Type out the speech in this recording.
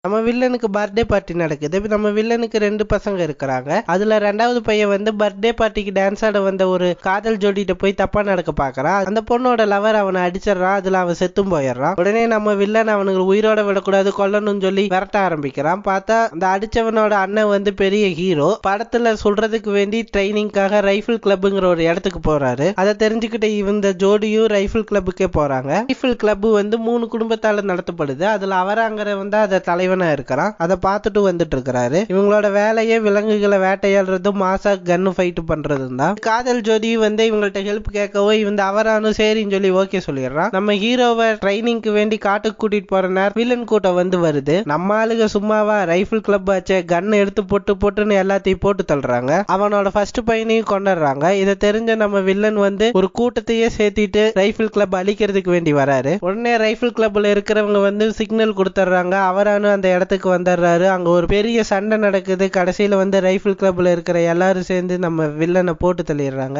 நம்ம வில்லனுக்கு birthday party நடக்குது. நம்ம வில்லனுக்கு 2 பசங்க இருக்கிறாங்க. அதுல 2வது பையன் வந்து பர்த்டே பார்ட்டிக்கு டான்ஸ் ஆட வந்த ஒரு காதல் ஜோடிட்ட போய் தப்பா நடக்க பாக்குறான். அந்த பொண்ணோட லவர் அவனை அடிச்சிடறான். அதுல அவன் செத்தும் போயிடுறான். உடனே நம்ம வில்லன் அவனுக்கு உயிரோட விடக்கூடாது, கொல்லணும்னு சொல்லி விரட்ட ஆரம்பிக்கிறான். பார்த்தா அந்த அடிச்சவனோட அண்ணன் வந்து பெரிய ஹீரோ. படத்துல சொல்றதுக்கு வேண்டி ட்ரைனிங்காக ரைபிள் கிளப்ங்கிற ஒரு இடத்துக்கு போறாரு. அதை தெரிஞ்சுக்கிட்ட இந்த ஜோடியும் ரைபிள் கிளப்புக்கே போறாங்க. ரைபிள் கிளப் வந்து 3 குடும்பத்தால நடத்தப்படுது. அதுல அவராங்கிற வந்து அதை தலைவனா இருக்கிறான். அதை பார்த்துட்டு வந்துட்டு இருக்கிறாரு. இவங்களோட வேலையே விலங்குகளை வேட்டையாடுறதும் மாசா கன்னு ஃபைட் பண்றதும் தான். காதல் ஜோதி வந்து இவங்கள்ட்ட ஹெல்ப் கேட்கவோ இந்த அவரானும் சரின்னு சொல்லி ஓகே சொல்லிடுறான். நம்ம ஹீரோவை ட்ரைனிங்க்கு வேண்டி காட்டுக்கு கூட்டிட்டு போற நேரம் வில்லன் கூட்டம் வந்து வருது. நம்ம ஆளுங்க சும்மாவா, ரைபிள் கிளப் ஆச்சே, கன் எடுத்து போட்டுன்னு எல்லாத்தையும் போட்டு தள்ளுறாங்க. அவனோட ஃபர்ஸ்ட் பையனையும் கொண்டுறாங்க. இதை தெரிஞ்ச நம்ம வில்லன் வந்து ஒரு கூட்டத்தையே சேர்த்திட்டு ரைபிள் கிளப் அழிக்கிறதுக்கு வேண்டி வராரு. உடனே ரைபிள் கிளப்ல இருக்கிறவங்க வந்து சிக்னல் கொடுத்துட்றாங்க. அவரானு அந்த இடத்துக்கு வந்துடுறாரு. அங்க ஒரு பெரிய சண்டை நடக்குது. கடைசியில வந்து ரைபிள் கிளப்ல இருக்கிற எல்லாரும் சேர்ந்து நம்ம வில்லனை போட்டு தள்ளிடுறாங்க.